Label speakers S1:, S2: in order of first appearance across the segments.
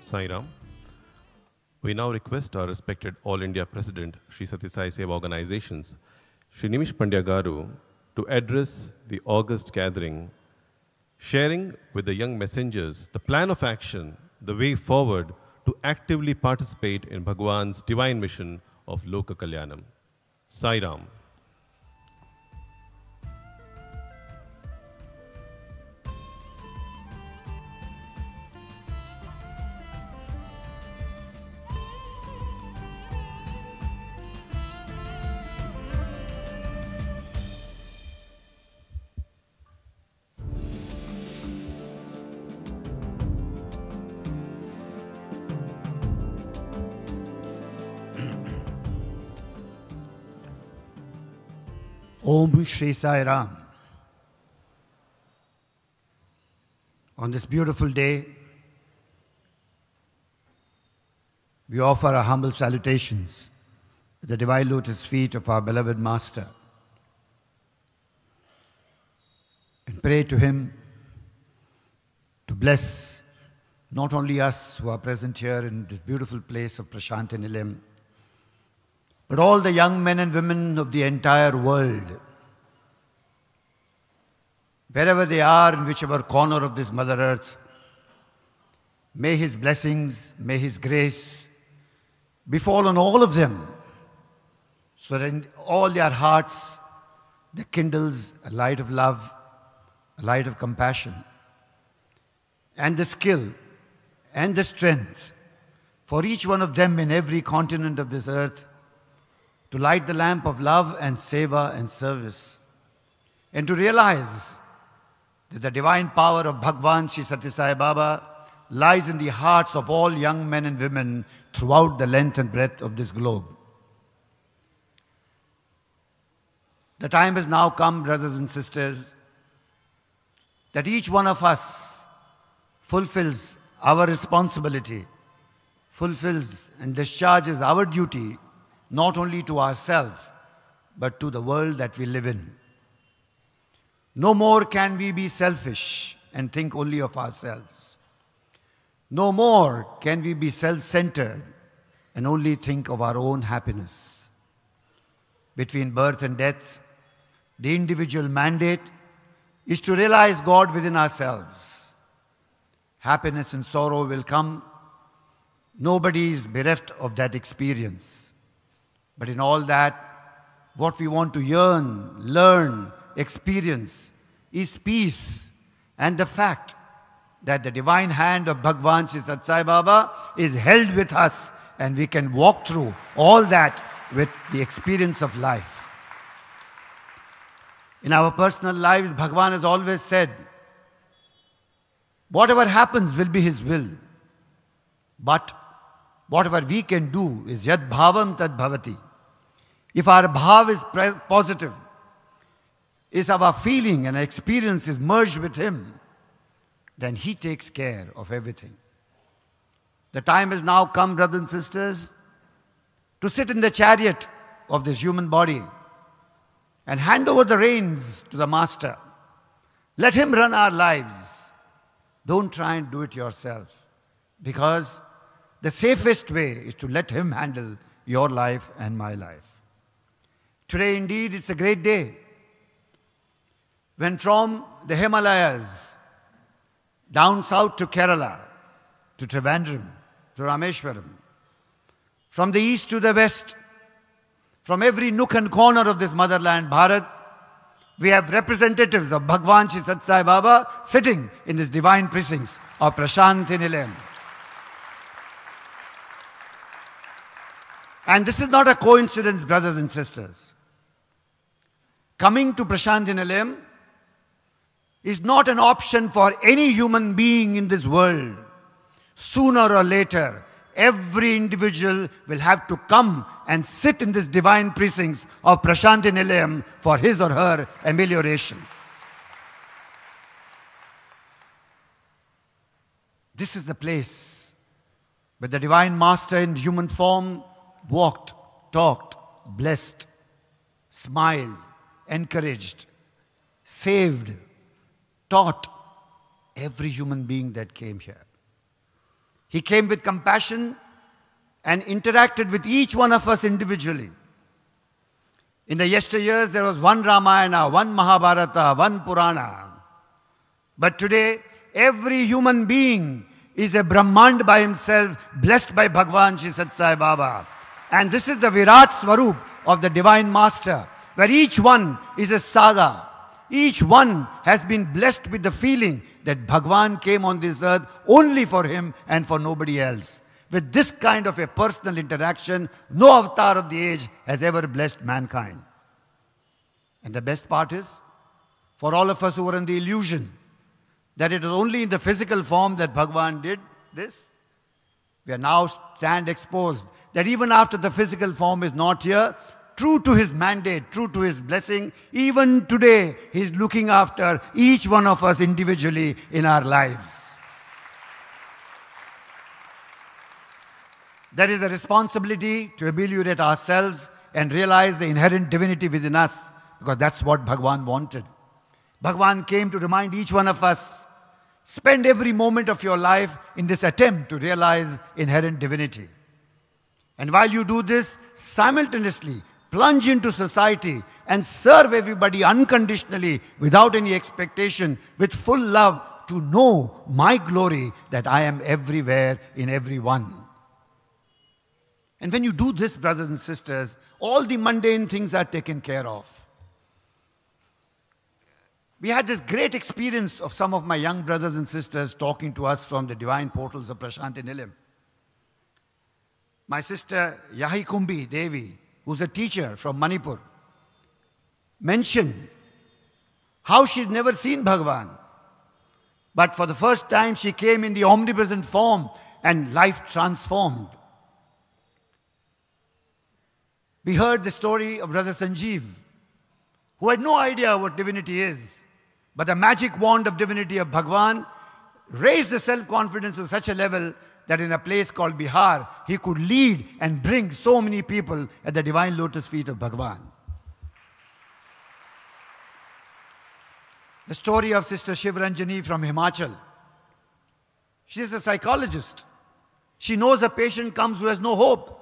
S1: Sai Ram. We now request our respected All India President, Sri Sathya Sai Seva Organizations, Sri Nimish Pandya Garu, to address the August gathering, sharing with the young messengers the plan of action, the way forward to actively participate in Bhagwan's divine mission of Loka Kalyanam. Sai Ram.
S2: Om Shri Sai Ram. On this beautiful day, we offer our humble salutations at the divine lotus feet of our beloved Master and pray to Him to bless not only us who are present here in this beautiful place of Prasanthi Nilayam, but all the young men and women of the entire world, wherever they are, in whichever corner of this Mother Earth, may His blessings, may His grace befall on all of them, so that in all their hearts there kindles a light of love, a light of compassion, and the skill and the strength for each one of them in every continent of this earth to light the lamp of love and seva and service, and to realize that the divine power of Bhagwan Sri Sathya Sai Baba lies in the hearts of all young men and women throughout the length and breadth of this globe. The time has now come, brothers and sisters, that each one of us fulfills our responsibility, fulfills and discharges our duty, not only to ourselves, but to the world that we live in. No more can we be selfish and think only of ourselves. No more can we be self-centered and only think of our own happiness. Between birth and death, the individual mandate is to realize God within ourselves. Happiness and sorrow will come. Nobody is bereft of that experience. But in all that, what we want to yearn, learn, experience is peace and the fact that the divine hand of Bhagwan Sri Sathya Sai Baba is held with us and we can walk through all that with the experience of life. In our personal lives, Bhagwan has always said, whatever happens will be His will. But whatever we can do is yad bhavam tad bhavati. If our bhav is positive, is our feeling and experience is merged with Him, then He takes care of everything. The time has now come, brothers and sisters, to sit in the chariot of this human body and hand over the reins to the Master. Let Him run our lives. Don't try and do it yourself, because the safest way is to let Him handle your life and my life. Today indeed it's a great day, when from the Himalayas down south to Kerala, to Trivandrum, to Rameshwaram, from the east to the west, from every nook and corner of this motherland, Bharat, we have representatives of Bhagwan Sri Sathya Sai Baba sitting in this divine precincts of Prasanthi Nilayam. And this is not a coincidence, brothers and sisters. Coming to Prasanthi Nilayam is not an option for any human being in this world. Sooner or later, every individual will have to come and sit in this divine precincts of Prasanthi Nilayam for his or her amelioration. This is the place where the Divine Master in human form walked, talked, blessed, smiled, encouraged, saved, taught every human being that came here. He came with compassion and interacted with each one of us individually. In the yesteryears, there was one Ramayana, one Mahabharata, one Purana. But today, every human being is a Brahmand by himself, blessed by Bhagwan Shri Sathya Sai Baba. And this is the Virat Swarup of the Divine Master, where each one is a saga. Each one has been blessed with the feeling that Bhagwan came on this earth only for him and for nobody else. With this kind of a personal interaction, no avatar of the age has ever blessed mankind. And the best part is, for all of us who were in the illusion that it was only in the physical form that Bhagwan did this, we are now stand exposed that even after the physical form is not here, true to his mandate, true to his blessing, even today he is looking after each one of us individually in our lives. There is a responsibility to ameliorate ourselves and realize the inherent divinity within us, because that's what Bhagwan wanted. Bhagwan came to remind each one of us, spend every moment of your life in this attempt to realize inherent divinity. And while you do this, simultaneously plunge into society and serve everybody unconditionally, without any expectation, with full love, to know my glory, that I am everywhere in everyone. And when you do this, brothers and sisters, all the mundane things are taken care of. We had this great experience of some of my young brothers and sisters talking to us from the divine portals of Prasanthi Nilayam. My sister Yahi Kumbi Devi, who's a teacher from Manipur, mentioned how she's never seen Bhagwan. But for the first time, she came in the omnipresent form and life transformed. We heard the story of Brother Sanjeev, who had no idea what divinity is. But the magic wand of divinity of Bhagwan raised the self-confidence to such a level that in a place called Bihar, he could lead and bring so many people at the divine lotus feet of Bhagwan. The story of Sister Shivranjani from Himachal. She is a psychologist. She knows a patient comes who has no hope.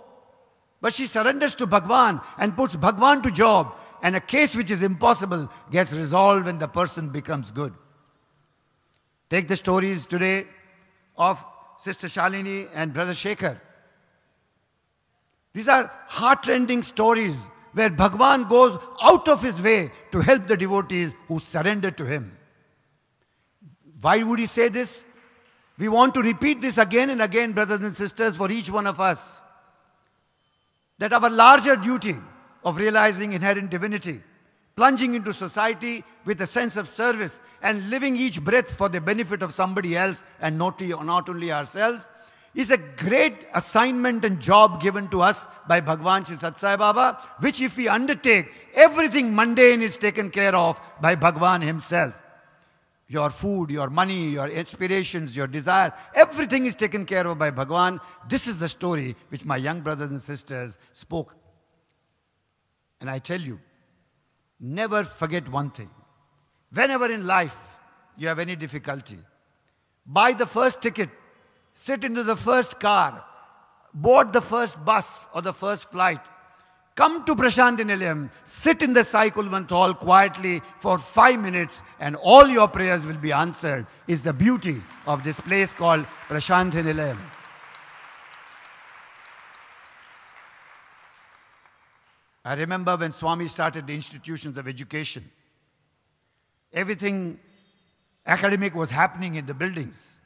S2: But she surrenders to Bhagwan and puts Bhagwan to job, and a case which is impossible gets resolved when the person becomes good. Take the stories today of Sister Shalini and Brother Shekhar. These are heart-rending stories where Bhagwan goes out of his way to help the devotees who surrender to him. Why would he say this? We want to repeat this again and again, brothers and sisters, for each one of us. That our larger duty of realizing inherent divinity, plunging into society with a sense of service and living each breath for the benefit of somebody else and not only ourselves, is a great assignment and job given to us by Bhagwan Shri Sathya Sai Baba, which if we undertake, everything mundane is taken care of by Bhagwan himself. Your food, your money, your aspirations, your desire, everything is taken care of by Bhagwan. This is the story which my young brothers and sisters spoke. And I tell you, never forget one thing. Whenever in life you have any difficulty, buy the first ticket, sit into the first car, board the first bus or the first flight, come to Prasanthi Nilayam, sit in the Sai Kulwant Hall quietly for 5 minutes, and all your prayers will be answered, is the beauty of this place called Prasanthi Nilayam. I remember when Swami started the institutions of education, everything academic was happening in the buildings.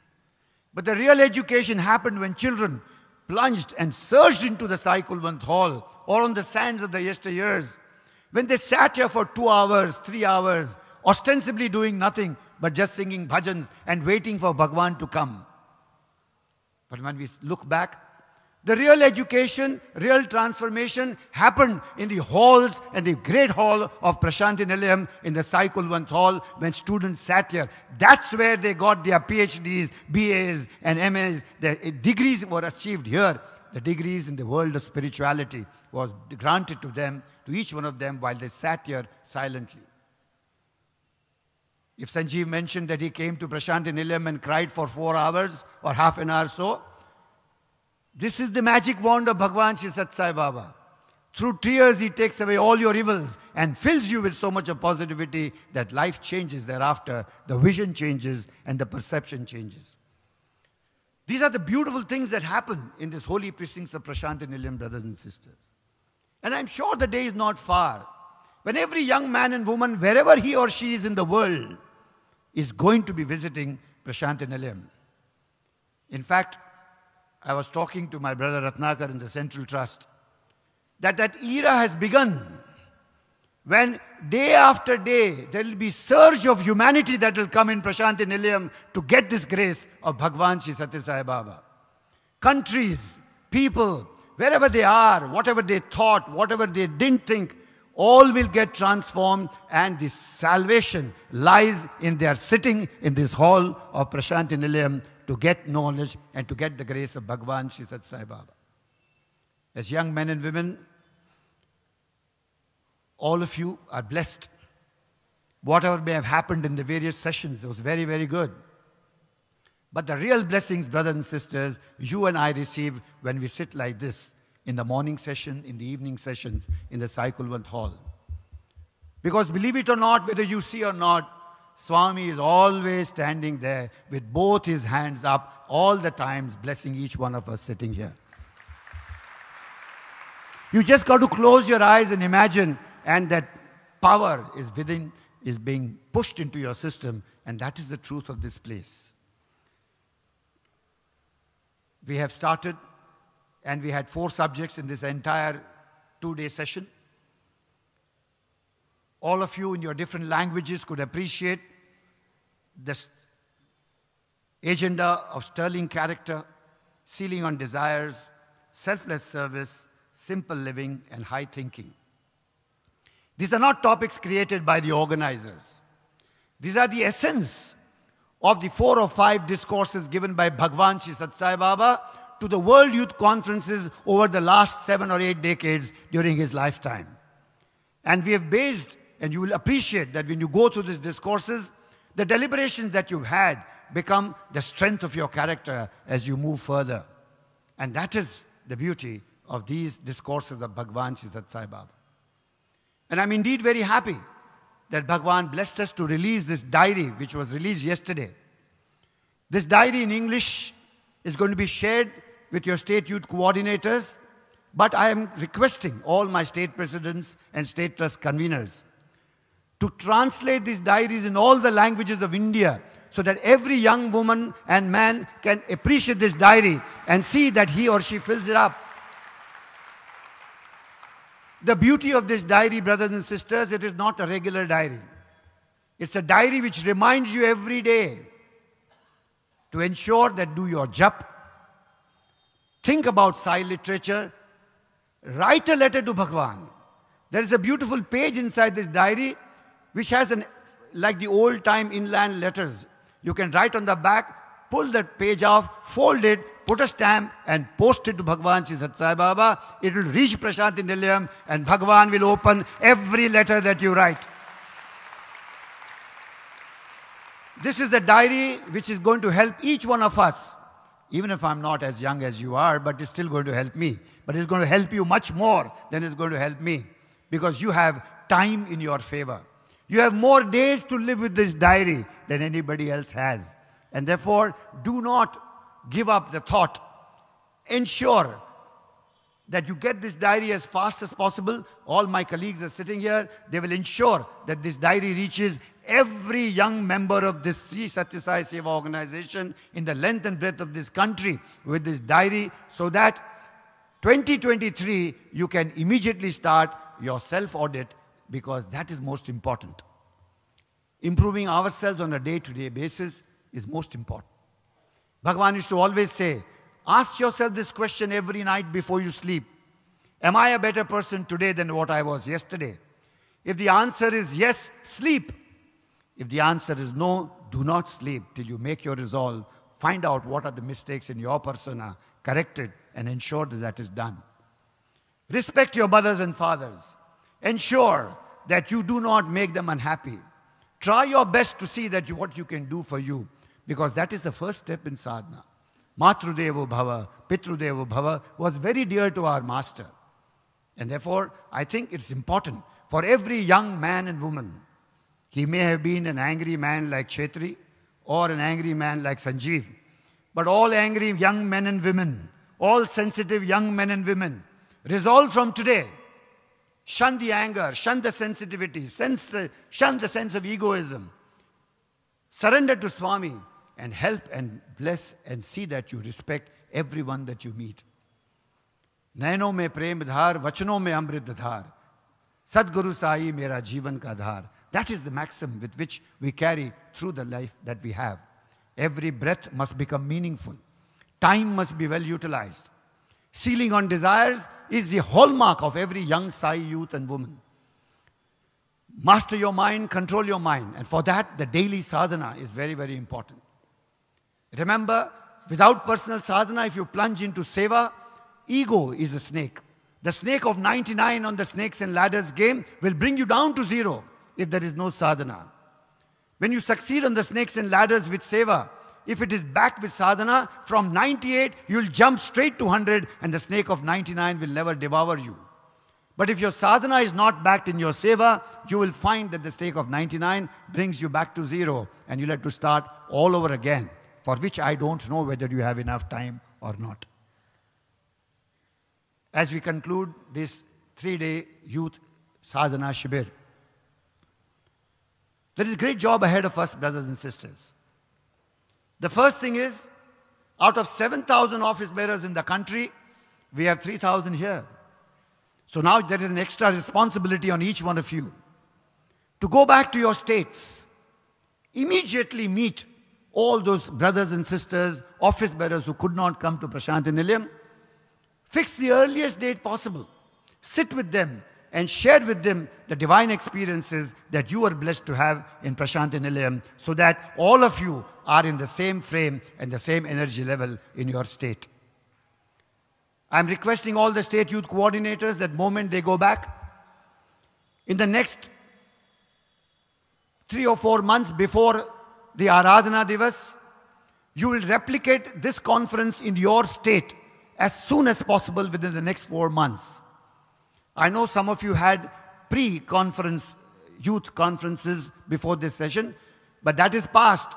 S2: But the real education happened when children plunged and surged into the Sai Kulwant Hall or on the sands of the yesteryears, when they sat here for 2 hours, 3 hours, ostensibly doing nothing but just singing bhajans and waiting for Bhagwan to come. But when we look back, the real education, real transformation happened in the halls and the great hall of Prasanthi Nilayam in the Sai Kulwant Hall when students sat here. That's where they got their PhDs, BAs and MAs. Their degrees were achieved here. The degrees in the world of spirituality was granted to them, to each one of them, while they sat here silently. If Sanjeev mentioned that he came to Prasanthi Nilayam and cried for 4 hours or half an hour or so, This is the magic wand of Bhagwan Shri Sathya Sai Baba. Through tears, he takes away all your evils and fills you with so much of positivity that life changes thereafter, the vision changes, and the perception changes. These are the beautiful things that happen in this holy precincts of Prasanthi Nilayam, brothers and sisters. And I'm sure the day is not far when every young man and woman, wherever he or she is in the world, is going to be visiting Prasanthi Nilayam. In fact, I was talking to my brother Ratnakar in the Central Trust that era has begun when day after day there will be surge of humanity that will come in Prasanthi Nilayam to get this grace of Bhagwan Shri Sathya Sai Baba. Countries, people, wherever they are, whatever they thought, whatever they didn't think, all will get transformed, and this salvation lies in their sitting in this hall of Prasanthi Nilayam to get knowledge and to get the grace of Bhagwan Shri Sathya Sai Baba. As young men and women, all of you are blessed. Whatever may have happened in the various sessions, it was very, very good. But the real blessings, brothers and sisters, you and I receive when we sit like this in the morning session, in the evening sessions, in the Sai Kulwant Hall. Because believe it or not, whether you see or not, Swami is always standing there with both his hands up all the times, blessing each one of us sitting here. You just got to close your eyes and imagine, and that power is within, is being pushed into your system, and that is the truth of this place. We have started, and we had 4 subjects in this entire 2-day session. All of you in your different languages could appreciate this agenda of sterling character, sealing on desires, selfless service, simple living, and high thinking. These are not topics created by the organizers. These are the essence of the 4 or 5 discourses given by Bhagwan Shri Sathya Sai Baba to the World Youth Conferences over the last 7 or 8 decades during his lifetime. And we have based, and you will appreciate that when you go through these discourses, the deliberations that you've had become the strength of your character as you move further. And that is the beauty of these discourses of Bhagwan Shri Sathya Sai Baba. And I'm indeed very happy that Bhagwan blessed us to release this diary, which was released yesterday. This diary in English is going to be shared with your state youth coordinators, but I am requesting all my state presidents and state trust conveners to translate these diaries in all the languages of India so that every young woman and man can appreciate this diary and see that he or she fills it up. The beauty of this diary, brothers and sisters, it is not a regular diary. It's a diary which reminds you every day to ensure that do your jap, think about Sai literature, write a letter to Bhagwan. There is a beautiful page inside this diary which has like the old time inland letters. You can write on the back, pull that page off, fold it, put a stamp and post it to Bhagwan Shri Sathya Sai Baba. It will reach Prasanthi Nilayam and Bhagwan will open every letter that you write. This is the diary which is going to help each one of us. Even if I'm not as young as you are, but it's still going to help me. But it's going to help you much more than it's going to help me. Because you have time in your favor. You have more days to live with this diary than anybody else has. And therefore, do not give up the thought. Ensure that you get this diary as fast as possible. All my colleagues are sitting here. They will ensure that this diary reaches every young member of this Sri Sathya Sai Seva organization in the length and breadth of this country with this diary so that 2023 you can immediately start your self-audit because that is most important. Improving ourselves on a day-to-day basis is most important. Bhagwan used to always say, ask yourself this question every night before you sleep. Am I a better person today than what I was yesterday? If the answer is yes, sleep. If the answer is no, do not sleep till you make your resolve. Find out what are the mistakes in your persona, correct it, and ensure that that is done. Respect your mothers and fathers. Ensure that you do not make them unhappy. Try your best to see what you can do for you, because that is the first step in sadhana. Matrudevo bhava, Pitrudevo Bhava, was very dear to our master. And therefore, I think it's important for every young man and woman. He may have been an angry man like Chetri or an angry man like Sanjeev, but all angry young men and women, all sensitive young men and women, resolve from today, shun the anger, shun the sensitivity, shun the sense of egoism. Surrender to Swami and help and bless and see that you respect everyone that you meet. नैनों में प्रेम धार, वचनों में अमृत धार, Sadguru Sai mera जीवन का धार. That is the maxim with which we carry through the life that we have. Every breath must become meaningful. Time must be well utilized. Sealing on desires is the hallmark of every young Sai youth and woman. Master your mind, control your mind. And for that, the daily sadhana is very, very important. Remember, without personal sadhana, if you plunge into seva, ego is a snake. The snake of 99 on the snakes and ladders game will bring you down to 0 if there is no sadhana. When you succeed on the snakes and ladders with seva, if it is backed with sadhana, from 98 you'll jump straight to 100 and the snake of 99 will never devour you. But if your sadhana is not backed in your seva, you will find that the snake of 99 brings you back to 0 and you'll have to start all over again, for which I don't know whether you have enough time or not. As we conclude this 3-day youth sadhana shibir, there is a great job ahead of us, brothers and sisters. The first thing is, out of 7,000 office bearers in the country, we have 3,000 here. So now there is an extra responsibility on each one of you to go back to your states, immediately meet all those brothers and sisters, office bearers who could not come to Prasanthi Nilayam. Fix the earliest date possible. Sit with them and share with them the divine experiences that you are blessed to have in Prasanthi Nilayam, so that all of you are in the same frame and the same energy level in your state. I'm requesting all the state youth coordinators that moment they go back, in the next 3 or 4 months before the Aradhana Divas, you will replicate this conference in your state as soon as possible within the next 4 months. I know some of you had pre-conference, youth conferences before this session, but that is past.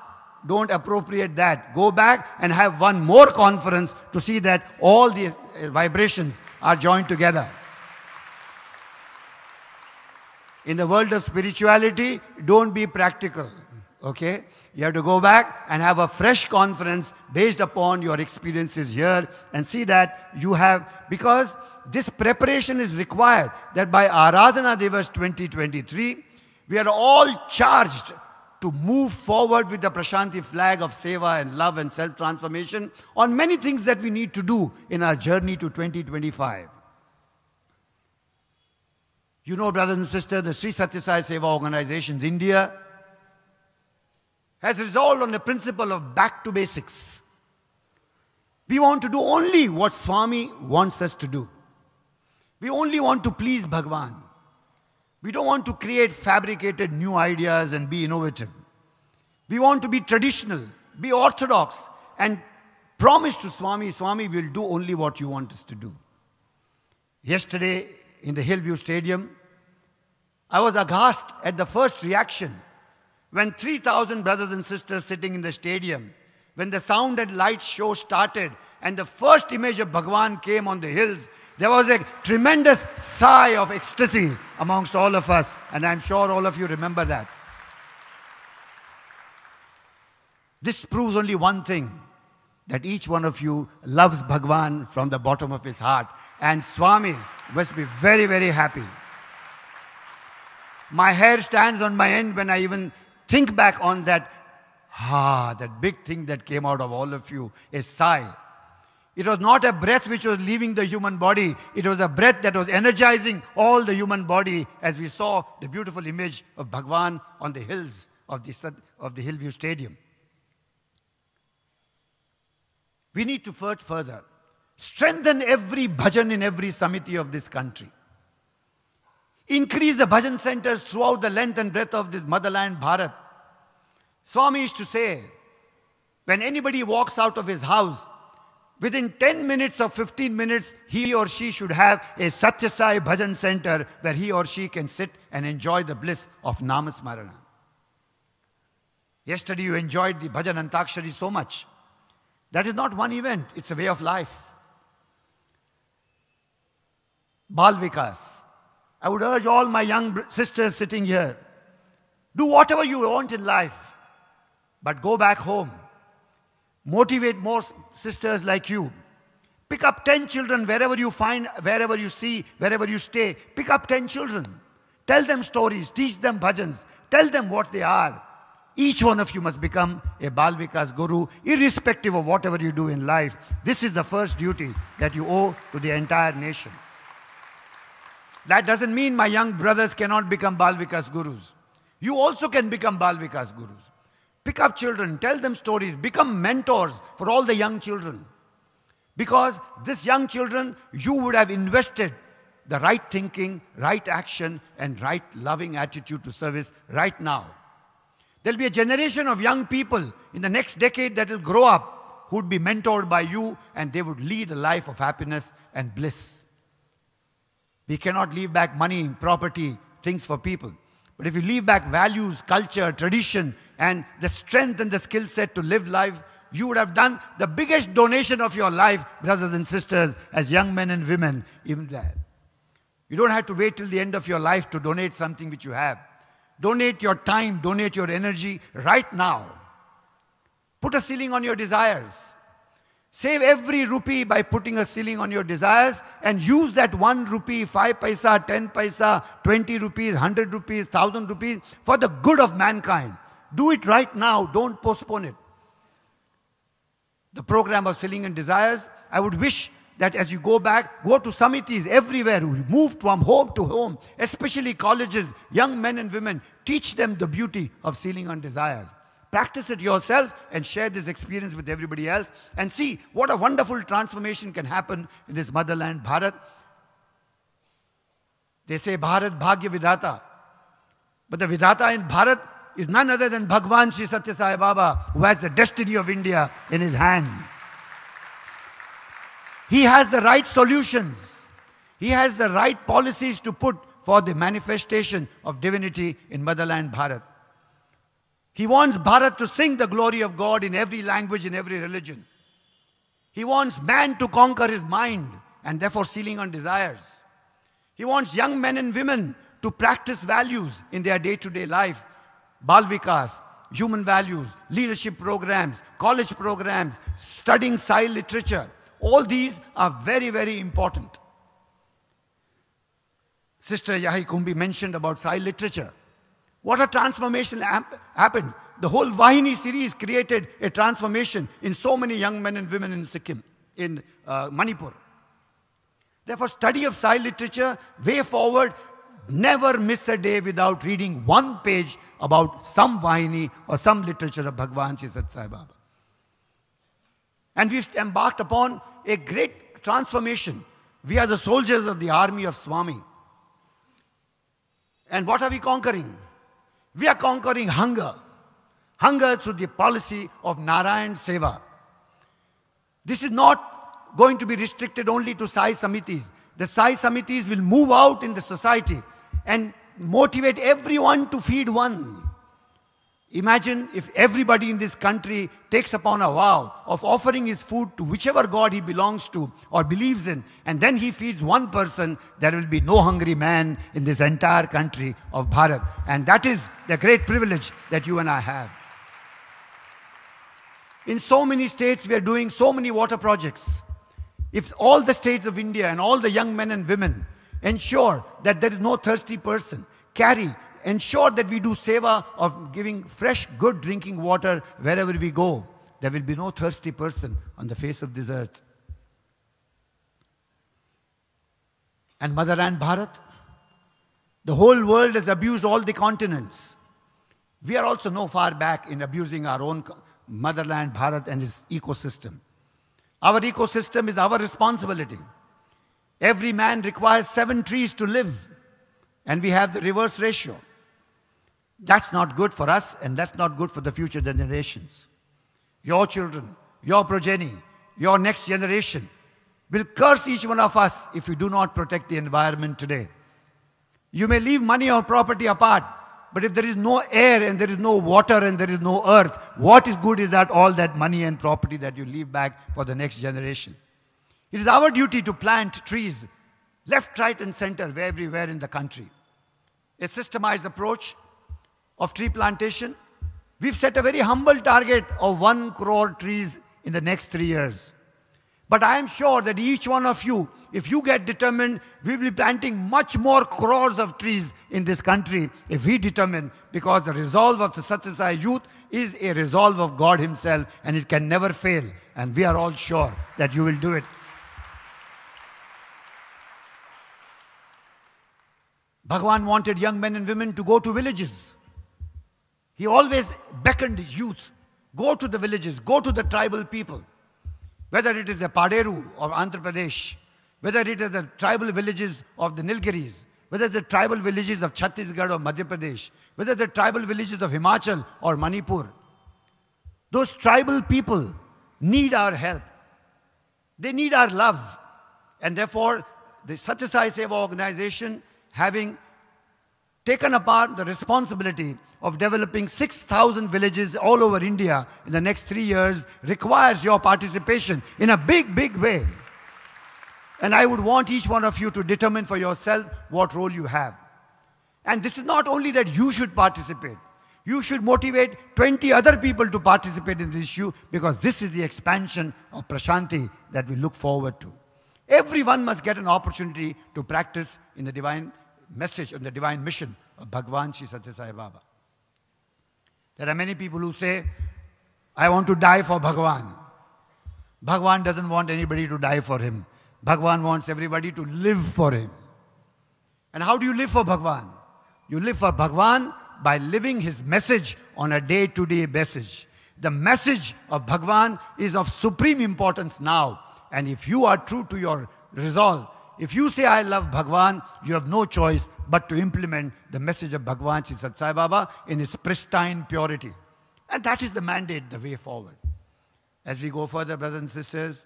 S2: Don't appropriate that. Go back and have one more conference to see that all the vibrations are joined together. In the world of spirituality, don't be practical, okay? You have to go back and have a fresh conference based upon your experiences here and see that you have, because this preparation is required, that by Aradhana Divas 2023, we are all charged to move forward with the Prasanthi flag of seva and love and self-transformation on many things that we need to do in our journey to 2025. You know, brothers and sisters, the Sri Sathya Sai Seva Organizations India has resolved on the principle of back to basics. We want to do only what Swami wants us to do. We only want to please Bhagwan. We don't want to create fabricated new ideas and be innovative. We want to be traditional, be orthodox, and promise to Swami, Swami will do only what you want us to do. Yesterday, in the Hillview Stadium, I was aghast at the first reaction when 3,000 brothers and sisters sitting in the stadium, when the sound and lights show started and the first image of Bhagwan came on the hills, there was a tremendous sigh of ecstasy amongst all of us, and I'm sure all of you remember that. This proves only one thing, that each one of you loves Bhagwan from the bottom of his heart, and Swami must be very, very happy. My hair stands on my end when I even think back on that, that big thing that came out of all of you, a sigh. It was not a breath which was leaving the human body. It was a breath that was energizing all the human body as we saw the beautiful image of Bhagwan on the hills of the Hillview Stadium. We need to further strengthen every bhajan in every samiti of this country. Increase the bhajan centers throughout the length and breadth of this motherland, Bharat. Swami used to say, when anybody walks out of his house Within 10 minutes or 15 minutes, he or she should have a Sathya Sai Bhajan center where he or she can sit and enjoy the bliss of Namasmarana. Yesterday you enjoyed the Bhajan Antakshari so much. That is not one event, it's a way of life. Bal Vikas. I would urge all my young sisters sitting here, do whatever you want in life, but go back home. Motivate more sisters like you. Pick up 10 children wherever you find, wherever you see, wherever you stay. Pick up 10 children. Tell them stories, teach them bhajans, tell them what they are. Each one of you must become a Bal Vikas Guru, irrespective of whatever you do in life. This is the first duty that you owe to the entire nation. That doesn't mean my young brothers cannot become Bal Vikas Gurus. You also can become Bal Vikas Gurus. Pick up children, tell them stories, become mentors for all the young children. Because these young children, you would have invested the right thinking, right action, and right loving attitude to service right now. There'll be a generation of young people in the next decade that will grow up who would be mentored by you, and they would lead a life of happiness and bliss. We cannot leave back money, property, things for people. But if you leave back values, culture, tradition, and the strength and the skill set to live life, you would have done the biggest donation of your life, brothers and sisters, as young men and women. Even that. You don't have to wait till the end of your life to donate something which you have. Donate your time, donate your energy right now. Put a ceiling on your desires. Save every rupee by putting a ceiling on your desires, and use that 1 rupee, 5 paisa, 10 paisa, 20 rupees, 100 rupees, 1000 rupees for the good of mankind. Do it right now. Don't postpone it. The program of Ceiling and Desires, I would wish that as you go back, go to samitis everywhere, move from home to home, especially colleges, young men and women, teach them the beauty of Ceiling and Desires. Practice it yourself and share this experience with everybody else, and see what a wonderful transformation can happen in this motherland, Bharat. They say Bharat Bhagya Vidhata. But the Vidhata in Bharat is none other than Bhagwan Sri Sathya Sai Baba, who has the destiny of India in his hand. He has the right solutions. He has the right policies to put for the manifestation of divinity in motherland Bharat. He wants Bharat to sing the glory of God in every language, in every religion. He wants man to conquer his mind and therefore Ceiling on Desires. He wants young men and women to practice values in their day-to-day life. Bal Vikas, human values, leadership programs, college programs, studying Sai literature. All these are very, very important. Sister Yahi Kumbi mentioned about Sai literature. What a transformation happened. The whole Vahini series created a transformation in so many young men and women in Sikkim, in Manipur. Therefore, study of Sai literature, way forward, never miss a day without reading one page about some Vahini or some literature of Bhagwan Sri Sathya Sai Baba. And we've embarked upon a great transformation. We are the soldiers of the army of Swami. And what are we conquering? We are conquering hunger. Hunger through the policy of Narayan Seva. This is not going to be restricted only to Sai Samitis. The Sai Samitis will move out in the society and motivate everyone to feed one. Imagine if everybody in this country takes upon a vow of offering his food to whichever God he belongs to or believes in, and then he feeds one person, there will be no hungry man in this entire country of Bharat. And that is the great privilege that you and I have. In so many states, we are doing so many water projects. If all the states of India and all the young men and women ensure that there is no thirsty person, ensure that we do seva of giving fresh, good drinking water wherever we go, there will be no thirsty person on the face of this earth. And motherland Bharat, the whole world has abused all the continents. We are also no far back in abusing our own motherland Bharat and its ecosystem. Our ecosystem is our responsibility. Every man requires 7 trees to live, and we have the reverse ratio. That's not good for us, and that's not good for the future generations. Your children, your progeny, your next generation, will curse each one of us if we do not protect the environment today. You may leave money or property apart, but if there is no air and there is no water and there is no earth, what is good is that all that money and property that you leave back for the next generation? It is our duty to plant trees left, right and center, everywhere in the country. A systemized approach of tree plantation. We've set a very humble target of 1 crore trees in the next 3 years. But I am sure that each one of you, if you get determined, we will be planting much more crores of trees in this country if we determine, because the resolve of the Sathya Sai youth is a resolve of God Himself and it can never fail. And we are all sure that you will do it. Bhagavan wanted young men and women to go to villages. He always beckoned youth, go to the villages, go to the tribal people. Whether it is the Paderu of Andhra Pradesh, whether it is the tribal villages of the Nilgiris, whether the tribal villages of Chhattisgarh or Madhya Pradesh, whether the tribal villages of Himachal or Manipur. Those tribal people need our help. They need our love. And therefore, the Sathya Sai Seva organization, having taken upon the responsibility of developing 6,000 villages all over India in the next 3 years, requires your participation in a big, big way. And I would want each one of you to determine for yourself what role you have. And this is not only that you should participate. You should motivate 20 other people to participate in this issue, because this is the expansion of Prasanthi that we look forward to. Everyone must get an opportunity to practice in the divine message and the divine mission of Bhagwan Shri Sathya Sai Baba. There are many people who say, I want to die for Bhagwan. Bhagwan doesn't want anybody to die for him. Bhagwan wants everybody to live for him. And how do you live for Bhagwan? You live for Bhagwan by living his message on a day-to-day basis. The message of Bhagwan is of supreme importance now. And if you are true to your resolve, if you say, I love Bhagwan, you have no choice but to implement the message of Bhagwan Shri Sathya Sai Baba in its pristine purity. And that is the mandate, the way forward. As we go further, brothers and sisters,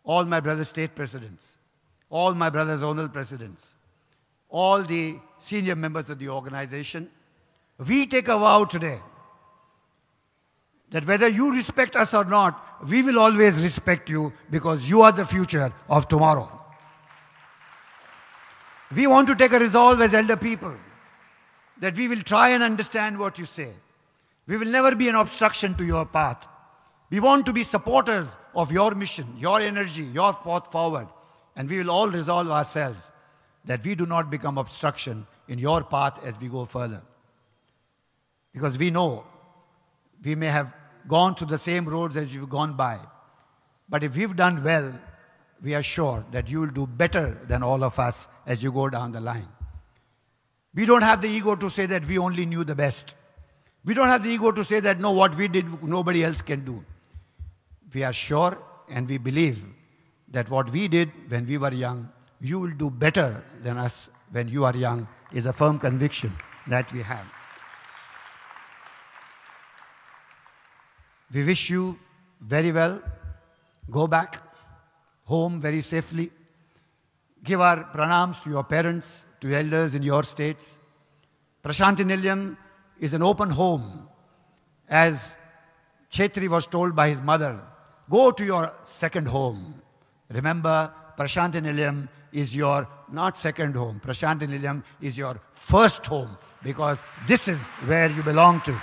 S2: all my brothers state presidents, all my brothers zonal presidents, all the senior members of the organization, we take a vow today that whether you respect us or not, we will always respect you, because you are the future of tomorrow. We want to take a resolve as elder people that we will try and understand what you say. We will never be an obstruction to your path. We want to be supporters of your mission, your energy, your path forward. And we will all resolve ourselves that we do not become obstruction in your path as we go further. Because we know we may have gone through the same roads as you've gone by. But if we've done well, we are sure that you will do better than all of us as you go down the line. We don't have the ego to say that we only knew the best. We don't have the ego to say that, no, what we did, nobody else can do. We are sure and we believe that what we did when we were young, you will do better than us when you are young, is a firm conviction that we have. We wish you very well. Go back home very safely. Give our pranams to your parents, to elders in your states. Prasanthi Nilayam is an open home. As Chetri was told by his mother, go to your second home. Remember, Prasanthi Nilayam is your not second home. Prasanthi Nilayam is your first home, because this is where you belong to.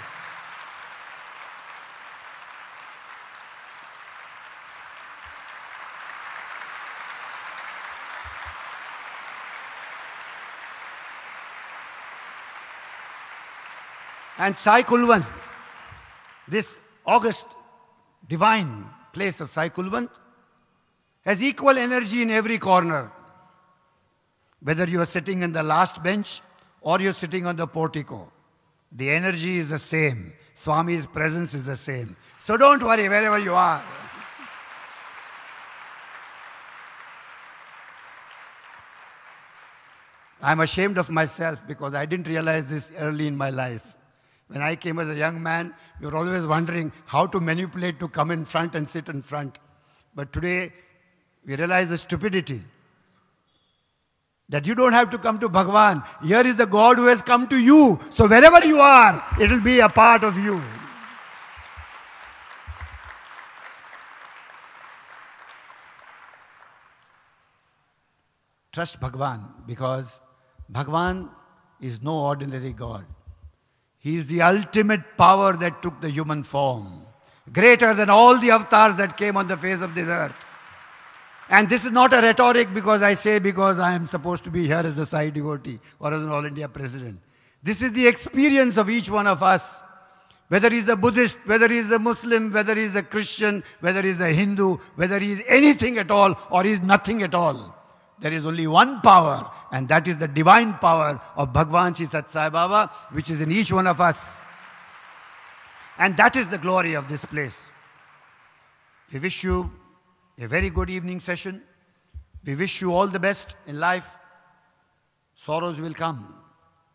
S2: And Sai Kulwant, this august divine place of Sai Kulwant, has equal energy in every corner. Whether you are sitting in the last bench or you're sitting on the portico, the energy is the same. Swami's presence is the same. So don't worry wherever you are. I'm ashamed of myself because I didn't realize this early in my life. When I came as a young man, we were always wondering how to manipulate to come in front and sit in front. But today, we realize the stupidity. That you don't have to come to Bhagwan. Here is the God who has come to you. So wherever you are, it will be a part of you. Trust Bhagwan, because Bhagwan is no ordinary God. He is the ultimate power that took the human form, greater than all the avatars that came on the face of this earth. And this is not a rhetoric because I am supposed to be here as a Sai devotee or as an All India President. This is the experience of each one of us. Whether he is a Buddhist, whether he is a Muslim, whether he is a Christian, whether he is a Hindu, whether he is anything at all or he is nothing at all. There is only one power, and that is the divine power of Bhagwan Shri Sathya Sai Baba, which is in each one of us. And that is the glory of this place. We wish you a very good evening session. We wish you all the best in life. Sorrows will come,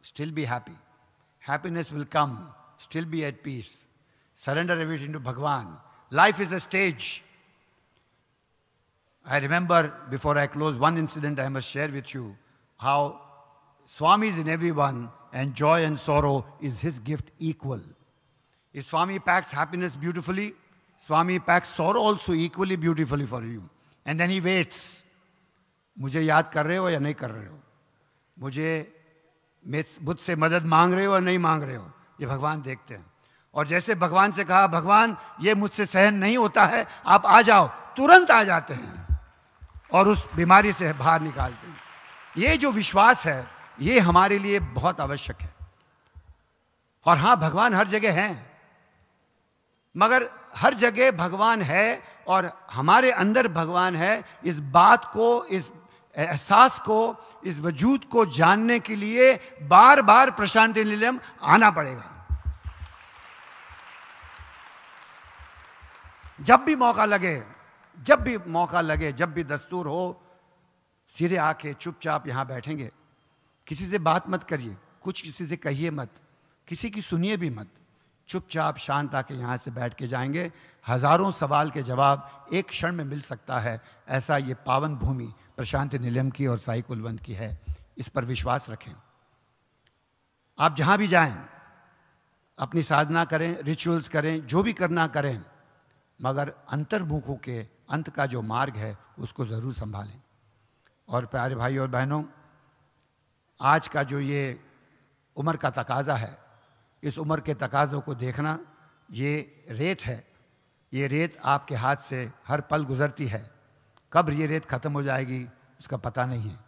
S2: still be happy. Happiness will come, still be at peace. Surrender everything to Bhagwan. Life is a stage. I remember, before I close, one incident I must share with you, how Swami is in everyone and joy and sorrow is his gift equal. If Swami packs happiness beautifully, Swami packs sorrow also equally beautifully for you. And then he waits. मुझे याद कर रहे हो या नहीं कर रहे हो? मुझसे मदद मांग रहे हो या नहीं मांग रहे हो? ये भगवान देखते हैं. और जैसे भगवान से कहा, भगवान ये मुझसे सहन नहीं होता है, आप आ जाओ, तुरंत आ जाते हैं और उस बीमारी से बाहर निकालते हैं. ये जो विश्वास है, ये हमारे लिए बहुत आवश्यक है. और हाँ, भगवान हर जगह हैं, मगर हर जगह भगवान है और हमारे अंदर भगवान है, इस बात को, इस एहसास को, इस वजूद को जानने के लिए बार बार प्रशांति निलयम आना पड़ेगा. जब भी मौका लगे, जब भी दस्तूर हो, सीधे आके चुपचाप यहां बैठेंगे. किसी से बात मत करिए, कुछ किसी से कहिए मत, किसी की सुनिए भी मत. चुपचाप शांत आके यहाँ से बैठ के जाएंगे. हजारों सवाल के जवाब एक क्षण में मिल सकता है. ऐसा ये पावन भूमि प्रशांति निलयम की और साई कुलवंत की है. इस पर विश्वास रखें. आप जहाँ भी जाएं, अपनी साधना करें, रिचुअल्स करें, जो भी करना करें, मगर अंतर्मुखों के अंत का जो मार्ग है उसको ज़रूर संभालें. और प्यारे भाई और बहनों, आज का जो ये उम्र का तकाजा है, इस उम्र के तकाज़ों को देखना, ये रेत है. ये रेत आपके हाथ से हर पल गुजरती है. कब ये रेत ख़त्म हो जाएगी उसका पता नहीं है.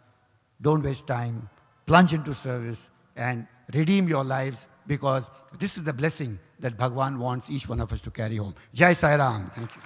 S2: Don't waste time, plunge into service and redeem your lives, because this is the blessing that Bhagwan wants each one of us to carry home. Jai Sai Ram. Thank you.